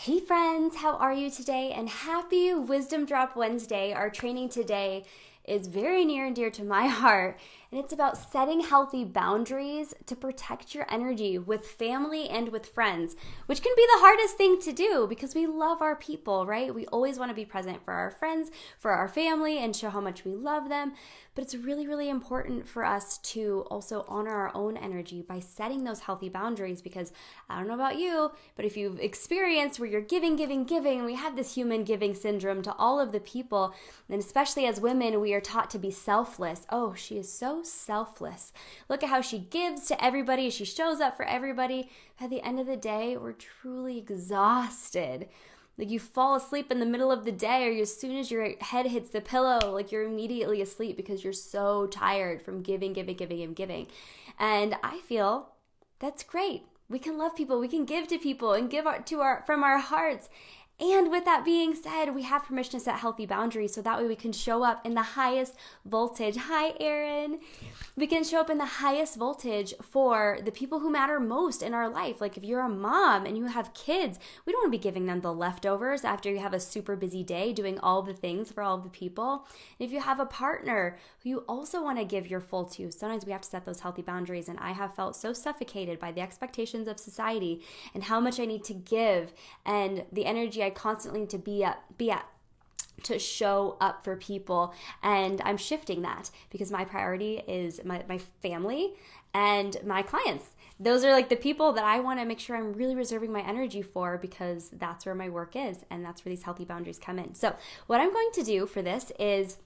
Hey friends, how are you today? And happy Wisdom Drop Wednesday. Our training today is very near and dear to my heart, and it's about setting healthy boundaries to protect your energy with family and with friends, which can be the hardest thing to do because we love our people, right? We always want to be present for our friends, for our family, and show how much we love them. But it's really, really important for us to also honor our own energy by setting those healthy boundaries because I don't know about you, but if you've experienced where you're giving, and we have this human giving syndrome to all of the people, and especially as women, we are taught to be selfless. Oh, she is so selfless. Look at how she gives to everybody. She shows up for everybody. At the end of the day, we're truly exhausted. Like you fall asleep in the middle of the day, or as soon as your head hits the pillow, like you're immediately asleep because you're so tired from giving. And I feel that's great. We can love people, we can give to people and give from our hearts. And with that being said, we have permission to set healthy boundaries so that way we can show up in the highest voltage. Hi, Erin. We can show up in the highest voltage for the people who matter most in our life. Like if you're a mom and you have kids, we don't want to be giving them the leftovers after you have a super busy day doing all the things for all the people. And if you have a partner who you also want to give your full to, sometimes we have to set those healthy boundaries. And I have felt so suffocated by the expectations of society and how much I need to give and the energy I constantly need to be at to show up for people. And I'm shifting that because my priority is my family and my clients. Those are like the people that I want to make sure I'm really reserving my energy for because that's where my work is and that's where these healthy boundaries come in. So what I'm going to do for this is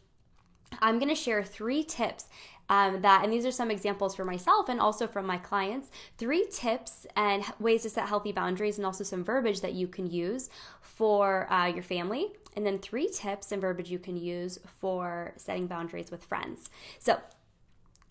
I'm going to share 3 tips and these are some examples for myself and also from my clients, 3 tips and ways to set healthy boundaries and also some verbiage that you can use for your family, and then 3 tips and verbiage you can use for setting boundaries with friends. So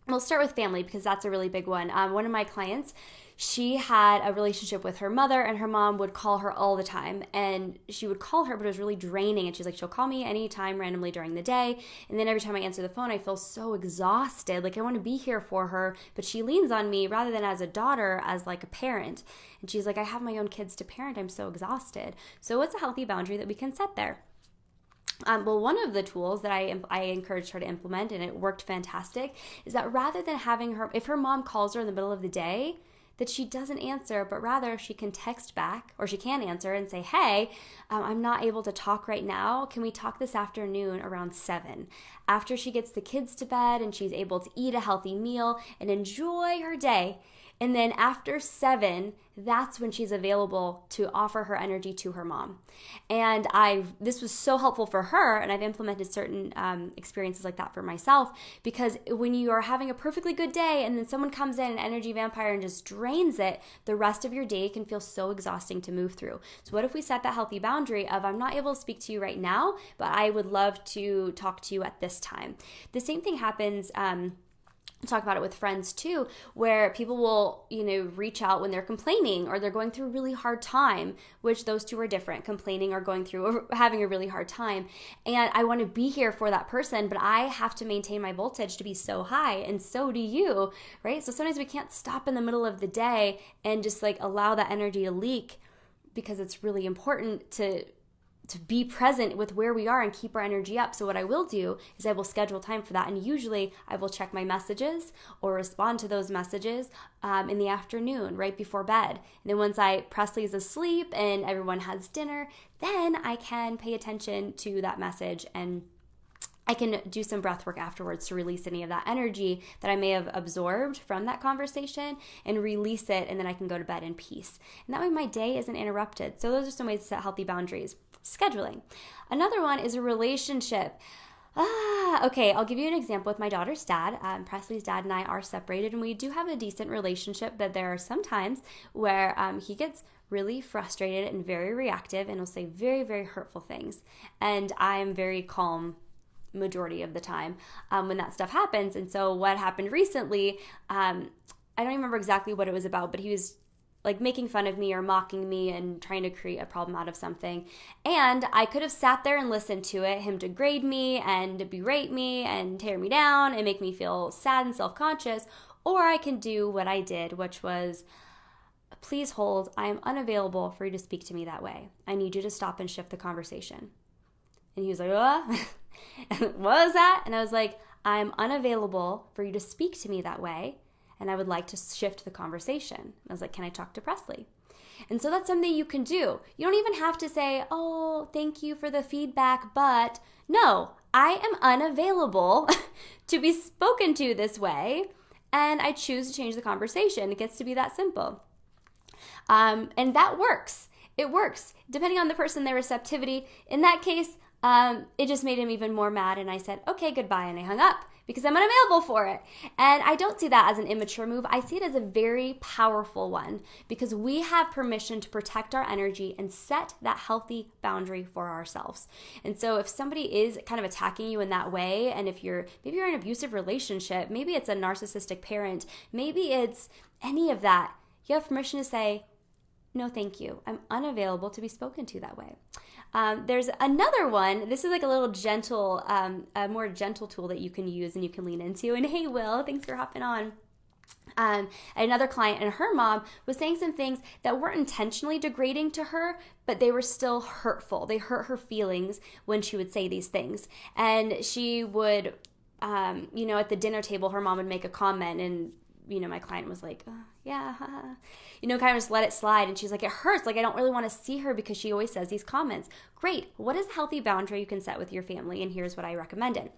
we'll start with family because that's a really big one. One of my clients, she had a relationship with her mother and her mom would call her all the time, and she would call her, but it was really draining. And she's like, she'll call me anytime randomly during the day. And then every time I answer the phone, I feel so exhausted. Like I want to be here for her, but she leans on me rather than as a daughter, as like a parent. And she's like, I have my own kids to parent. I'm so exhausted. So what's a healthy boundary that we can set there? Well, one of the tools that I encouraged her to implement, and it worked fantastic, is that rather than having her, if her mom calls her in the middle of the day, that she doesn't answer, but rather she can text back, or she can answer and say, hey, I'm not able to talk right now. Can we talk this afternoon around 7? After she gets the kids to bed and she's able to eat a healthy meal and enjoy her day. And then after 7, that's when she's available to offer her energy to her mom. And this was so helpful for her, and I've implemented certain experiences like that for myself, because when you are having a perfectly good day and then someone comes in, an energy vampire, and just drains it, the rest of your day can feel so exhausting to move through. So what if we set that healthy boundary of, I'm not able to speak to you right now, but I would love to talk to you at this time. The same thing happens talk about it with friends too, where people will, reach out when they're complaining or they're going through a really hard time, which those two are different, complaining or going through or having a really hard time. And I want to be here for that person, but I have to maintain my voltage to be so high, and so do you, right? So sometimes we can't stop in the middle of the day and just like allow that energy to leak, because it's really important to be present with where we are and keep our energy up. So what I will do is I will schedule time for that. And usually I will check my messages or respond to those messages in the afternoon, right before bed. And then once Presley is asleep and everyone has dinner, then I can pay attention to that message, and I can do some breath work afterwards to release any of that energy that I may have absorbed from that conversation and release it, and then I can go to bed in peace. And that way my day isn't interrupted. So those are some ways to set healthy boundaries. Scheduling. Another one is a relationship. Okay, I'll give you an example with my daughter's dad. Presley's dad and I are separated, and we do have a decent relationship, but there are some times where he gets really frustrated and very reactive and will say very, very hurtful things. And I'm very calm majority of the time when that stuff happens. And so what happened recently, I don't remember exactly what it was about, but he was like making fun of me or mocking me and trying to create a problem out of something. And I could have sat there and listened to it, him degrade me and berate me and tear me down and make me feel sad and self-conscious, or I can do what I did, which was please hold. I am unavailable for you to speak to me that way. I need you to stop and shift the conversation. And he was like, what was that? And I was like, I'm unavailable for you to speak to me that way, and I would like to shift the conversation. I was like, can I talk to Presley? And so that's something you can do. You don't even have to say, oh, thank you for the feedback, but no, I am unavailable to be spoken to this way, and I choose to change the conversation. It gets to be that simple. And that works. It works. Depending on the person, their receptivity. In that case, it just made him even more mad, and I said, okay, goodbye, and I hung up because I'm unavailable for it. And I don't see that as an immature move. I see it as a very powerful one because we have permission to protect our energy and set that healthy boundary for ourselves. And so if somebody is kind of attacking you in that way, and if maybe you're in an abusive relationship, maybe it's a narcissistic parent, maybe it's any of that, you have permission to say, no, thank you. I'm unavailable to be spoken to that way. There's another one. This is like a little gentle, a more gentle tool that you can use and you can lean into. And hey, Will, thanks for hopping on. Another client and her mom was saying some things that weren't intentionally degrading to her, but they were still hurtful. They hurt her feelings when she would say these things. And she would, at the dinner table, her mom would make a comment, and my client was like, oh, yeah, kind of just let it slide. And she's like, it hurts. Like, I don't really want to see her because she always says these comments. Great. What is a healthy boundary you can set with your family? And here's what I recommended.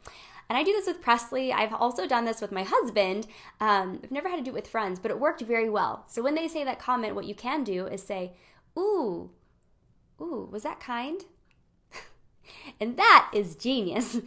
And I do this with Presley. I've also done this with my husband. I've never had to do it with friends, but it worked very well. So when they say that comment, what you can do is say, ooh, was that kind? And that is genius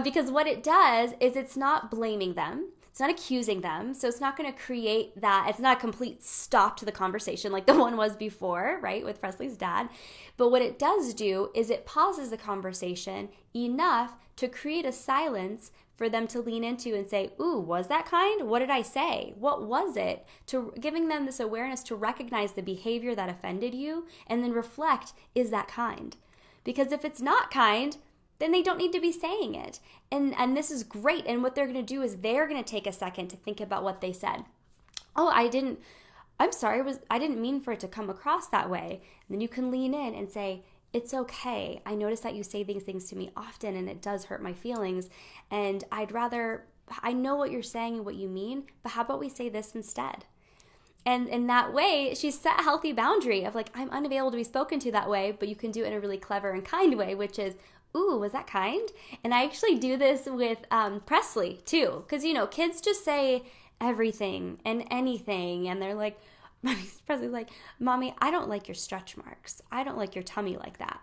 because what it does is it's not blaming them. It's not accusing them, so it's not going to create that. It's not a complete stop to the conversation like the one was before, right, with Presley's dad. But what it does do is it pauses the conversation enough to create a silence for them to lean into and say, ooh, was that kind? What did I say? What was it? To giving them this awareness to recognize the behavior that offended you and then reflect, is that kind? Because if it's not kind, then they don't need to be saying it. And this is great. And what they're going to do is they're going to take a second to think about what they said. Oh, I'm sorry, I didn't mean for it to come across that way. And then you can lean in and say, it's okay. I notice that you say these things to me often and it does hurt my feelings. And I know what you're saying and what you mean, but how about we say this instead? And in that way, she set a healthy boundary of like, I'm unavailable to be spoken to that way, but you can do it in a really clever and kind way, which is, ooh, was that kind? And I actually do this with Presley too, because kids just say everything and anything, and they're like, Presley's like, Mommy, I don't like your stretch marks. I don't like your tummy like that.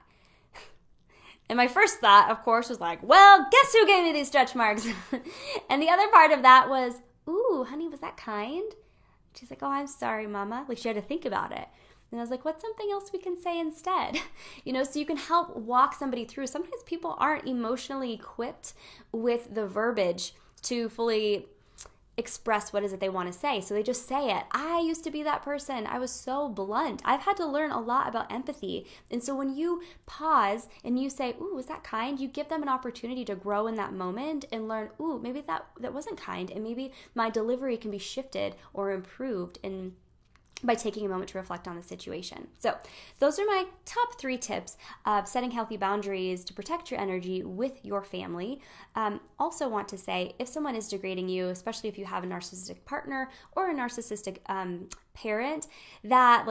And my first thought, of course, was like, well, guess who gave me these stretch marks? And the other part of that was, ooh, honey, was that kind? She's like, oh, I'm sorry, Mama. Like, she had to think about it. And I was like, what's something else we can say instead? So you can help walk somebody through. Sometimes people aren't emotionally equipped with the verbiage to fully express what is it they want to say. So they just say it. I used to be that person. I was so blunt. I've had to learn a lot about empathy. And so when you pause and you say, ooh, was that kind? You give them an opportunity to grow in that moment and learn, ooh, maybe that wasn't kind. And maybe my delivery can be shifted or improved by taking a moment to reflect on the situation. So those are my top 3 tips of setting healthy boundaries to protect your energy with your family. Also want to say, if someone is degrading you, especially if you have a narcissistic partner or a narcissistic parent, that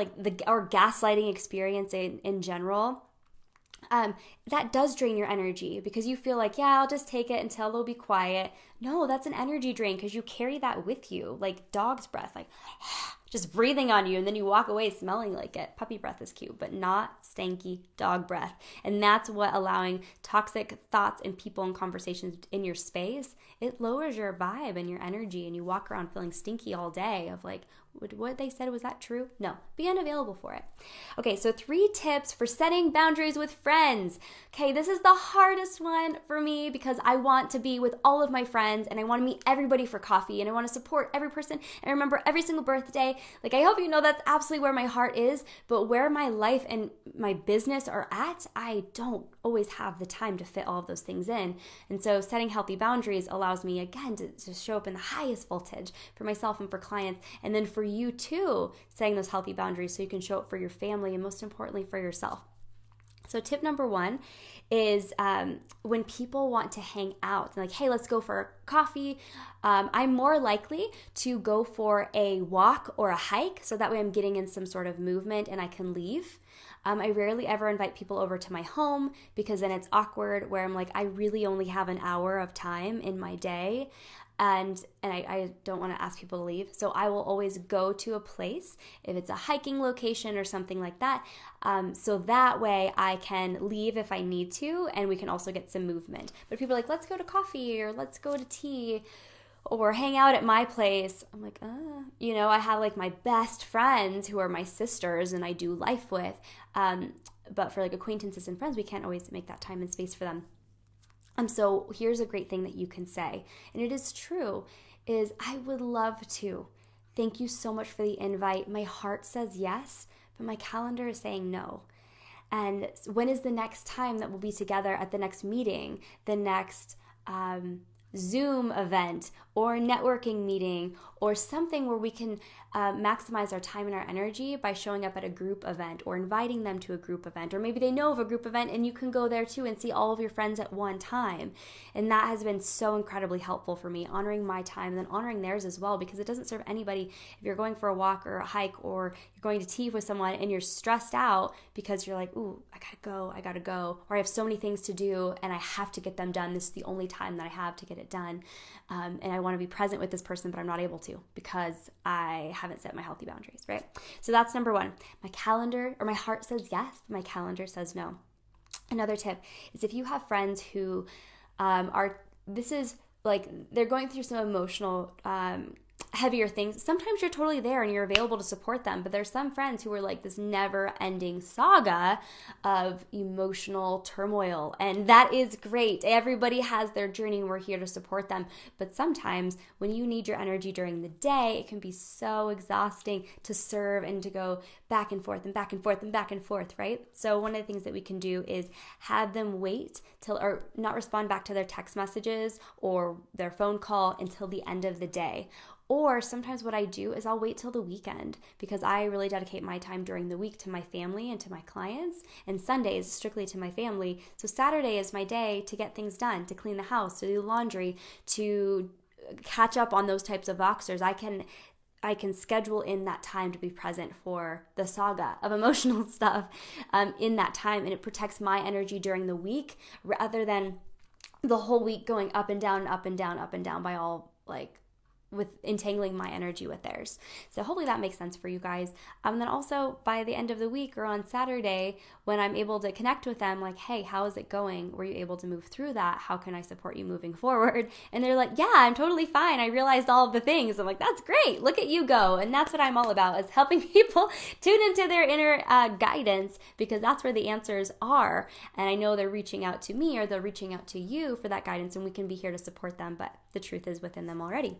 or gaslighting experience in general, that does drain your energy because you feel like, yeah, I'll just take it until they'll be quiet. No, that's an energy drain because you carry that with you, like dog's breath, like just breathing on you, and then you walk away smelling like it. Puppy breath is cute, but not stanky dog breath. And that's what allowing toxic thoughts and people and conversations in your space, it lowers your vibe and your energy, and you walk around feeling stinky all day of like, what they said, was that true? No, be unavailable for it. Okay, so 3 tips for setting boundaries with friends. Okay, this is the hardest one for me because I want to be with all of my friends and I want to meet everybody for coffee and I want to support every person and remember every single birthday. Like, I hope you know that's absolutely where my heart is, but where my life and my business are at, I don't always have the time to fit all of those things in. And so setting healthy boundaries allows me, again, to show up in the highest voltage for myself and for clients. And then for you too, setting those healthy boundaries so you can show up for your family and most importantly for yourself. So tip number 1 is when people want to hang out, like, hey, let's go for coffee. I'm more likely to go for a walk or a hike, so that way I'm getting in some sort of movement and I can leave. I rarely ever invite people over to my home because then it's awkward where I'm like, I really only have an hour of time in my day. And I don't want to ask people to leave. So I will always go to a place, if it's a hiking location or something like that, so that way I can leave if I need to, and we can also get some movement. But people are like, let's go to coffee or let's go to tea or hang out at my place. I'm like, I have like my best friends who are my sisters and I do life with. But for like acquaintances and friends, we can't always make that time and space for them. So here's a great thing that you can say, and it is true, is I would love to. Thank you so much for the invite. My heart says yes, but my calendar is saying no. And when is the next time that we'll be together at the next meeting, the next Zoom event or networking meeting or something where we can maximize our time and our energy by showing up at a group event or inviting them to a group event, or maybe they know of a group event and you can go there too and see all of your friends at one time. And that has been so incredibly helpful for me, honoring my time and then honoring theirs as well, because it doesn't serve anybody if you're going for a walk or a hike or you're going to tea with someone and you're stressed out because you're like, ooh, I gotta go, or I have so many things to do and I have to get them done. This is the only time that I have to get it done. And I want to be present with this person, but I'm not able to because I haven't set my healthy boundaries, right? So that's number 1. My calendar, or my heart says yes, but my calendar says no. Another tip is if you have friends who this is like, they're going through some emotional heavier things. Sometimes you're totally there and you're available to support them, but there's some friends who are like this never-ending saga of emotional turmoil, and that is great. Everybody has their journey and we're here to support them, but sometimes when you need your energy during the day, it can be so exhausting to serve and to go back and forth and back and forth and back and forth, right? So one of the things that we can do is have them wait till, or not respond back to their text messages or their phone call until the end of the day. Or sometimes what I do is I'll wait till the weekend because I really dedicate my time during the week to my family and to my clients, and Sundays strictly to my family. So Saturday is my day to get things done, to clean the house, to do laundry, to catch up on those types of boxers. I can schedule in that time to be present for the saga of emotional stuff in that time, and it protects my energy during the week rather than the whole week going up and down, up and down, up and down by all with entangling my energy with theirs. So hopefully that makes sense for you guys. And then also by the end of the week or on Saturday, when I'm able to connect with them, like, hey, how is it going? Were you able to move through that? How can I support you moving forward? And they're like, yeah, I'm totally fine. I realized all of the things. I'm like, that's great. Look at you go. And that's what I'm all about, is helping people tune into their inner guidance, because that's where the answers are. And I know they're reaching out to me or they're reaching out to you for that guidance, and we can be here to support them, but the truth is within them already.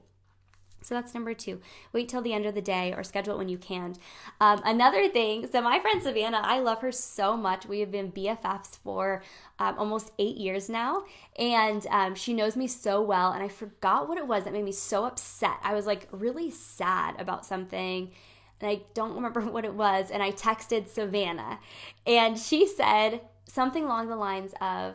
So that's number 2. Wait till the end of the day or schedule it when you can. Another thing, so my friend Savannah, I love her so much. We have been BFFs for almost 8 years now, and she knows me so well, and I forgot what it was that made me so upset. I was like really sad about something, and I don't remember what it was, and I texted Savannah, and she said something along the lines of,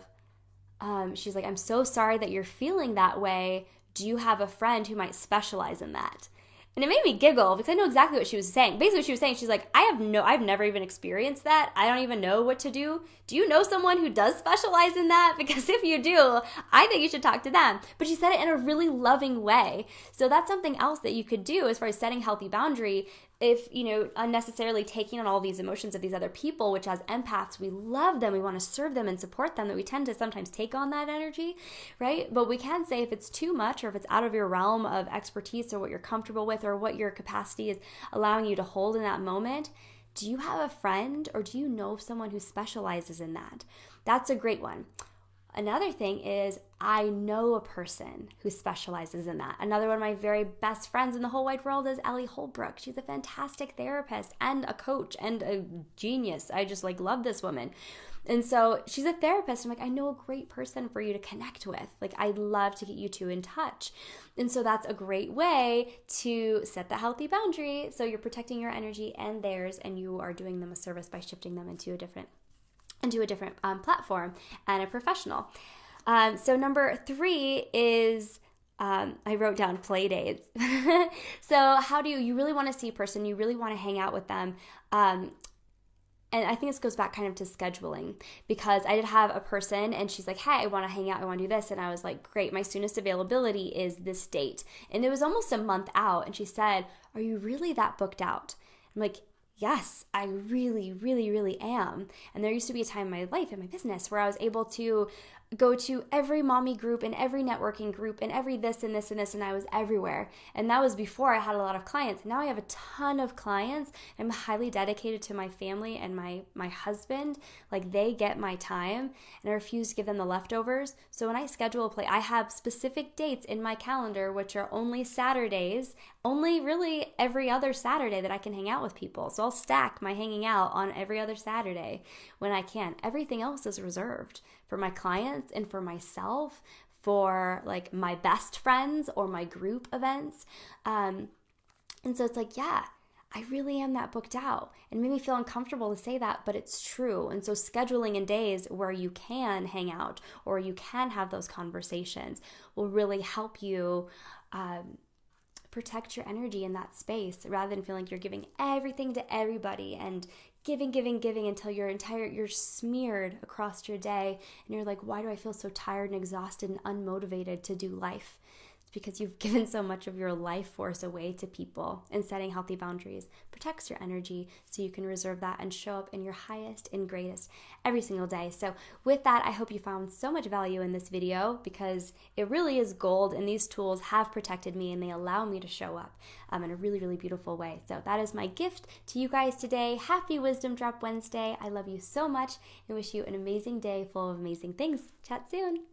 she's like, I'm so sorry that you're feeling that way. Do you have a friend who might specialize in that? And it made me giggle because I know exactly what she was saying. Basically what she was saying, she's like, I've never even experienced that. I don't even know what to do. Do you know someone who does specialize in that? Because if you do, I think you should talk to them. But she said it in a really loving way. So that's something else that you could do as far as setting healthy boundary. If, unnecessarily taking on all these emotions of these other people, which as empaths, we love them, we want to serve them and support them, that we tend to sometimes take on that energy, right? But we can say if it's too much or if it's out of your realm of expertise or what you're comfortable with or what your capacity is allowing you to hold in that moment, do you have a friend or do you know of someone who specializes in that? That's a great one. Another thing is I know a person who specializes in that. Another one of my very best friends in the whole wide world is Ellie Holbrook. She's a fantastic therapist and a coach and a genius. I just like love this woman. And so she's a therapist. I'm like, I know a great person for you to connect with. Like, I'd love to get you two in touch. And so that's a great way to set the healthy boundary. So you're protecting your energy and theirs, and you are doing them a service by shifting them into a different platform and a professional. So number 3 is I wrote down play dates. So how do you really want to see a person, you really want to hang out with them. And I think this goes back kind of to scheduling, because I did have a person and she's like, hey, I want to hang out, I want to do this. And I was like, great, my soonest availability is this date. And it was almost a month out. And she said, are you really that booked out? I'm like, yes, I really, really, really am. And there used to be a time in my life, in my business, where I was able to go to every mommy group and every networking group and every this and this and this, and I was everywhere. And that was before I had a lot of clients. Now I have a ton of clients. I'm highly dedicated to my family and my husband. Like, they get my time, and I refuse to give them the leftovers. So when I schedule a play, I have specific dates in my calendar, which are only Saturdays, only really every other Saturday that I can hang out with people. So I'll stack my hanging out on every other Saturday when I can. Everything else is reserved for my clients and for myself, for like my best friends or my group events. And so it's like, yeah, I really am that booked out. And it made me feel uncomfortable to say that, but it's true. And so scheduling in days where you can hang out or you can have those conversations will really help you protect your energy in that space, rather than feeling like you're giving everything to everybody and giving until you're smeared across your day, and you're like, why do I feel so tired and exhausted and unmotivated to do life? It's because you've given so much of your life force away to people. And setting healthy boundaries protects your energy so you can reserve that and show up in your highest and greatest every single day. So with that, I hope you found so much value in this video, because it really is gold, and these tools have protected me and they allow me to show up in a really, really beautiful way. So that is my gift to you guys today. Happy Wisdom Drop Wednesday. I love you so much and wish you an amazing day full of amazing things. Chat soon.